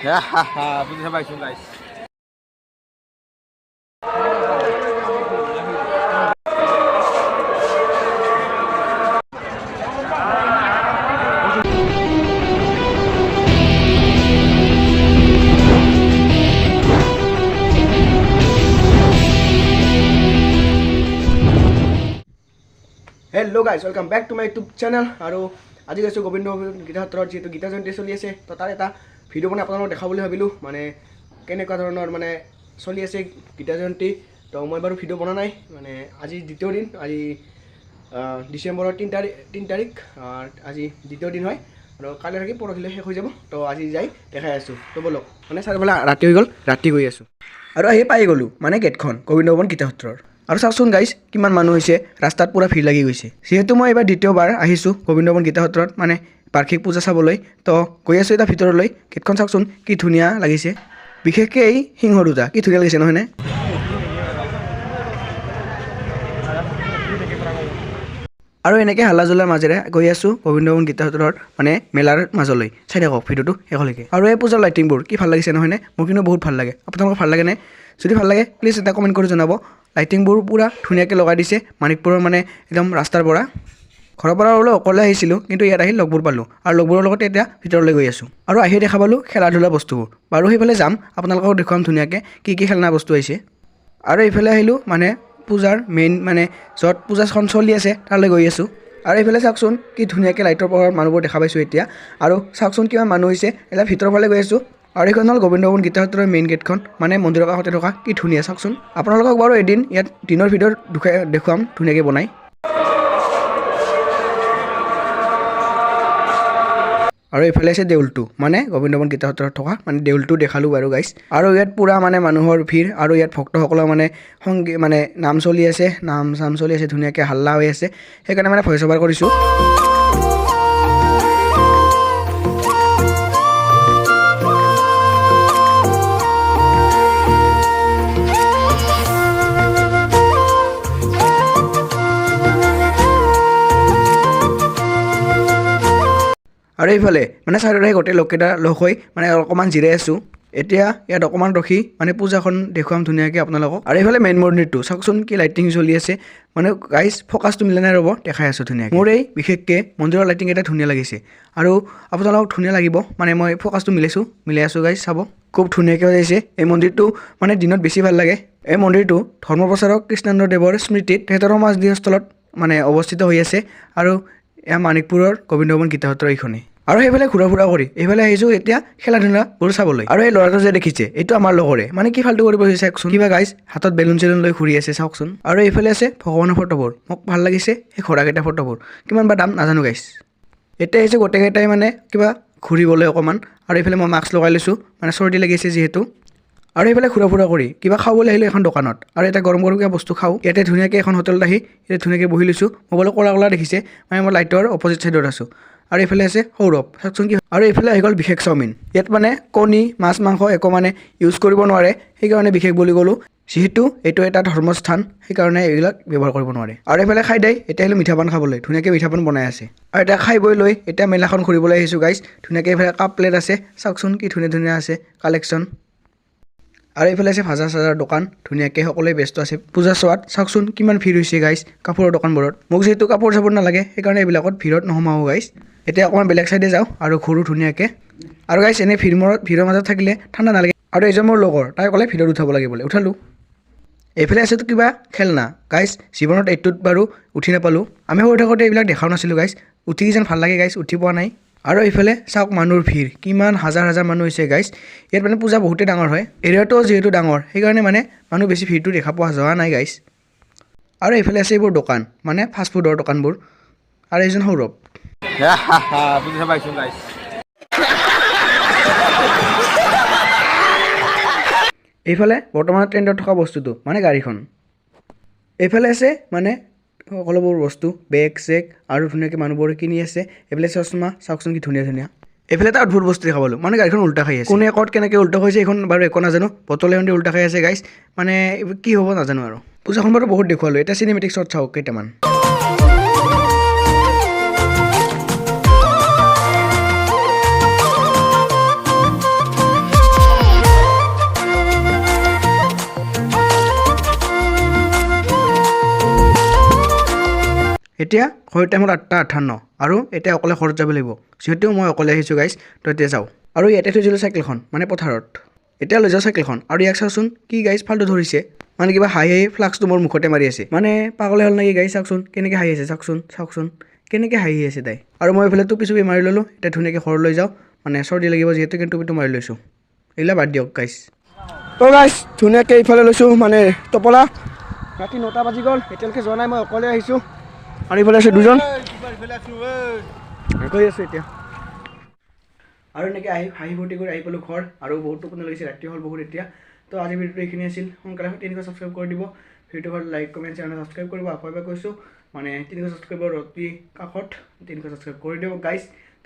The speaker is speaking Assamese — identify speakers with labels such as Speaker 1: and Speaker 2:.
Speaker 1: বুঝতে পাইছো guys.
Speaker 2: Hello' guys welcome back to my YouTube channel. আৰু আজি গৈছোঁ গোবিন্দ গীতা সত্ৰত যিহেতু গীতা জয়ন্তী চলি আছে, তো তাৰ এটা ভিডিঅ' বনাই আপোনালোকক দেখাব বুলি ভাবিলোঁ। মানে কেনেকুৱা ধৰণৰ মানে চলি আছে গীতা জয়ন্তী। তো মই বাৰু ভিডিঅ' বনা নাই, মানে আজি দ্বিতীয় দিন, আজি ডিচেম্বৰৰ 3 তাৰিখ আজি দ্বিতীয় দিন হয়। আৰু কাইলৈ থাকি পৰহিলৈ শেষ হৈ যাব। তো আজি যাই দেখাই আছোঁ। তো বলক, মানে চাৰিফালে ৰাতি হৈ গ'ল, ৰাতি গৈ আছোঁ আৰু আহি পাই গ'লোঁ মানে গেটখন গোবিন্দ গীতা সত্ৰৰ। আৰু চাওকচোন গাইজ কিমান মানুহ হৈছে, ৰাস্তাত পূৰা ভিৰ লাগি গৈছে। যিহেতু মই এইবাৰ দ্বিতীয়বাৰ আহিছোঁ গোবিন্দ গীতা সত্ৰত, মানে বাৰ্ষিক পূজা চাবলৈ। তো গৈ আছোঁ এতিয়া ভিতৰলৈ। গেটখন চাওকচোন কি ধুনীয়া লাগিছে, বিশেষকৈ এই সিংহ দুটা কি ধুনীয়া লাগিছে নহয়নে। আৰু এনেকৈ হাল্লা জোলাৰ মাজেৰে গৈ আছোঁ গোবিন্দ গীতা সত্ৰৰ মানে মেলাৰ মাজলৈ। চাই থাকক ভিডিঅ'টো শেষলৈকে। আৰু এই পূজাৰ লাইটিংবোৰ কি ভাল লাগিছে নহয়নে, মোৰ কিন্তু বহুত ভাল লাগে। আপোনালোকৰ ভাল লাগেনে? যদি ভাল লাগে প্লিজ এটা কমেণ্ট কৰি জনাব। লাইটিংবোৰ পূৰা ধুনীয়াকৈ লগাই দিছে মানিকপুৰৰ মানে একদম ৰাস্তাৰ পৰা। ঘৰৰ পৰা অলপ অকলে আহিছিলোঁ, কিন্তু ইয়াত আহি লগবোৰ পালোঁ আৰু লগবোৰৰ লগতে এতিয়া ভিতৰলৈ গৈ আছোঁ। আৰু আহি দেখা পালোঁ খেলা ধূলা বস্তুবোৰ। বাৰু সেইফালে যাম, আপোনালোকক দেখুৱাম ধুনীয়াকৈ কি কি খেলনা বস্তু আহিছে। আৰু এইফালে আহিলোঁ মানে পূজাৰ মেইন মানে য'ত পূজাখন চলি আছে তালৈ গৈ আছোঁ। আৰু এইফালে চাওকচোন কি ধুনীয়াকৈ লাইটৰ পোহৰত মানুহবোৰ দেখা পাইছোঁ এতিয়া। আৰু চাওকচোন কিমান মানুহ হৈছে, এতিয়া ভিতৰৰ ফালে গৈ আছোঁ। আৰু এইখন হ'ল গোবিন্দ গীতা সত্ৰৰ মেইন গেটখন, মানে মন্দিৰৰ কাষতে থকা। কি ধুনীয়া চাওকচোন। আপোনালোকক বাৰু এদিন ইয়াত দিনৰ ভিডিঅ'ত দেখুৱাম ধুনীয়াকৈ বনাই। আৰু এইফালে আছে দেউলটো, মানে গোবিন্দ গীতা সত্ৰত থকা মানে দেউলটো দেখালোঁ বাৰু গাইছ। আৰু ইয়াত পূৰা মানে মানুহৰ ভিৰ, আৰু ইয়াত ভক্তসকলৰ মানে সংগীত মানে নাম চলি আছে, নাম চাম চলি আছে, ধুনীয়াকৈ হাল্লা হৈ আছে। সেইকাৰণে মানে ভইচ অভাৰ কৰিছোঁ। আৰু এইফালে মানে চাৰিওফালে গোটেই লোককেইটা লগ হৈ মানে অকণমান জিৰাই আছোঁ। এতিয়া ইয়াত অকণমান ৰখি মানে পূজাখন দেখুৱাম ধুনীয়াকৈ আপোনালোকক। আৰু এইফালে মেইন মন্দিৰটো চাওকচোন কি লাইটিং চলি আছে, মানে গাইজ ফ'কাছটো মিলা নাই, ৰ'ব দেখাই আছোঁ ধুনীয়াকৈ। মোৰ এই বিশেষকৈ মন্দিৰৰ লাইটিং এটা ধুনীয়া লাগিছে, আৰু আপোনালোকক ধুনীয়া লাগিব। মানে মই ফ'কাছটো মিলাই আছোঁ গাইজ, চাব খুব ধুনীয়াকৈ হৈ আছে। এই মন্দিৰটো মানে দিনত বেছি ভাল লাগে। এই মন্দিৰটো ধৰ্মপ্ৰচাৰক কৃষ্ণেন্দ্ৰদেৱৰ স্মৃতিত তেখেতৰ সমাধিস্থলত মানে অৱস্থিত হৈ আছে। আৰু এয়া মানিকপুৰৰ গোবিন্দ গীতা সত্ৰ এইখনেই। আৰু সেইফালে ঘূৰা ফুৰা কৰি এইফালে আহিছোঁ এতিয়া খেলা ধূলাবোৰ চাবলৈ। আৰু এই ল'ৰাটো যে দেখিছে এইটো আমাৰ লগৰে, মানে কি ফাল্টু কৰিব হৈছে চাওকচোন, কিবা গাইজ হাতত বেলুন চেলুন লৈ ঘূৰি আছে চাওকচোন। আৰু এইফালে আছে ভগৱানৰ ফটোবোৰ, মোক ভাল লাগিছে সেই ঘোঁৰাকেইটা ফটোবোৰ, কিমান বা দাম নাজানো গাইজ। এতিয়া আহিছে গোটেইকেইটাই মানে কিবা ঘূৰিবলৈ অকণমান। আৰু এইফালে মই মাস্ক লগাই লৈছোঁ, মানে চৰ্দি লাগিছে যিহেতু। আৰু এইফালে ঘূৰা ফুৰা কৰি কিবা খাবলৈ আহিলোঁ এখন দোকানত, আৰু এটা গৰম গৰম কিবা বস্তু খাওঁ। ইয়াতে ধুনীয়াকৈ এখন হোটেলত আহি ইয়াতে ধুনীয়াকৈ বহি লৈছোঁ। মোবাইলত ক'লা ক'লা দেখিছে, মানে মই লাইটৰ অপজিট ছাইডত আছোঁ। আৰু এইফালে আছে সৌৰভ, চাওকচোন কি। আৰু এইফালে আহি গ'ল বিশেষ চাওমিন। ইয়াত মানে কণী মাছ মাংস একো মানে ইউজ কৰিব নোৱাৰে, সেইকাৰণে বিশেষ বুলি ক'লোঁ। যিহেতু এইটো এটা ধৰ্মস্থান, সেইকাৰণে এইবিলাক ব্যৱহাৰ কৰিব নোৱাৰে। আৰু এইফালে খাই দেই এতিয়া আহিলোঁ মিঠা পান খাবলৈ, ধুনীয়াকৈ মিঠা পান বনাই আছে। আৰু এতিয়া খাই বৈ লৈ এতিয়া মেলাখন ঘূৰিবলৈ আহিছোঁ গাইজ। ধুনীয়াকৈ এইফালে কাপ প্লেট আছে, চাওকচোন কি ধুনীয়া ধুনীয়া আছে কালেকশ্যন। আৰু এইফালে আছে ভাজা চাজাৰ দোকান, ধুনীয়াকৈ সকলোৱে ব্যস্ত আছে পূজা চোৱাত। চাওকচোন কিমান ভিৰ হৈছে গাইজ কাপোৰৰ দোকানবোৰত। মোক যিহেতু কাপোৰ চাপোৰ নালাগে, সেইকাৰণে এইবিলাকত ভিৰত নোসোমাওঁ গাইজ। এতিয়া অকণমান বেলেগ চাইডে যাওঁ আৰু ঘূৰোঁ ধুনীয়াকৈ। আৰু গাইজ এনেই ভিৰৰ মাজত থাকিলে ঠাণ্ডা নালাগে। আৰু এইজন মোৰ লগৰ, তাই ক'লে ভিৰত উঠাব লাগে বোলে, উঠালোঁ। এইফালে আছেতো কিবা খেলনা গাইজ, জীৱনত এইটোত বাৰু উঠি নাপালোঁ। আমি সৰু থাকোঁতে এইবিলাক দেখাও নাছিলোঁ গাইজ, উঠি যেন ভাল লাগে গাইজ, উঠি পোৱা নাই। আৰু এইফালে চাওক মানুহৰ ভিৰ, কিমান হাজাৰ হাজাৰ মানুহ হৈছে গাইজ। ইয়াত মানে পূজা বহুতেই ডাঙৰ হয়, এৰিয়াটো যিহেতু ডাঙৰ সেইকাৰণে মানে মানুহ বেছি ভিৰটো দেখা পোৱা যোৱা নাই গাইজ। আৰু এইফালে আছে এইবোৰ দোকান, মানে ফাষ্টফুডৰ দোকানবোৰ। আৰু এইজন সৌৰভ,
Speaker 1: বুঝতে পাইছো গাইস।
Speaker 2: এইফালে বৰ্তমান ট্ৰেণ্ডত থকা বস্তুটো মানে গাড়ীখন। এইফালে আছে মানে সকলোবোৰ বস্তু, বেগ চেগ, আৰু ধুনীয়াকৈ মানুহবোৰে কিনি আছে। এইফালে চশমা, চাওকচোন কি ধুনীয়া ধুনীয়া। এইফালে এটা অদ্ভুত বস্তু দেখা পালোঁ, মানে গাড়ীখন উল্টা খাই আছে। কোনে ক'ত কেনেকৈ উল্টা খাইছে এইখন বাৰু একো নাজানো, বটলে এখন উল্টা খাই আছে গাইজ। মানে কি হ'ব নাজানো। আৰু পূজাখন বাৰু বহুত দেখুৱালোঁ, এতিয়া চিনেমেটিক শ্বট চাওক কেইটামান। এতিয়া ঘৰৰ টাইমত 8:58 আৰু এতিয়া অকলে ঘৰত যাব লাগিব যিহেতু মই অকলে আহিছোঁ গাইছ তো এতিয়া যাওঁ আৰু ইয়াতে থৈছিলোঁ চাইকেলখন মানে পথাৰত এতিয়া লৈ যাওঁ চাইকেলখন আৰু ইয়াক চাওকচোন কি গাইছ ফাল্টু ধৰিছে মানে কিবা হাঁহি ফ্লাক্সটো মোৰ মুখতে মাৰি আছে মানে পাগলে হ'ল নেকি গাইছ চাওকচোন কেনেকৈ হাঁহি আছে চাওকচোন কেনেকৈ হাঁহি আছে তাই আৰু মই এইফালে টুপি চুপি মাৰি ল'লোঁ এতিয়া ধুনীয়াকৈ ঘৰলৈ যাওঁ মানে চৰ্দি লাগিব যিহেতু কিন্তু টুপিটো মাৰি লৈছোঁ এইলা বাদ দিয়ক গাইছ তো গাইছ ধুনীয়াকৈ ইফালে লৈছোঁ মানে টপলা ৰাতি 9টা বাজি গ'ল এতিয়ালৈকে যোৱা নাই মই অকলে আহিছোঁ আৰু ইফালে আছে দুজন গৈ আছোঁ এতিয়া আৰু এনেকৈ হাঁহি ফূৰ্তি কৰি আহি পালোঁ ঘৰ আৰু বহুত টোপনি লাগিছে ৰাতি হ'ল বহুত এতিয়া তো আজি ভিডিঅ'টো এইখিনি আছিল সোনকালে 300 ছাবস্ক্ৰাইব কৰি দিব ভিডিঅ'টো ভাল লাইক কমেণ্ট চেনেল ছাবস্ক্ৰাইব কৰিব আকৌ এবাৰ কৈছোঁ মানে 300 ছাবস্ক্ৰাইবৰ অতি কাষত 300 ছাবস্ক্ৰাইব কৰি দিয়ক গাইছ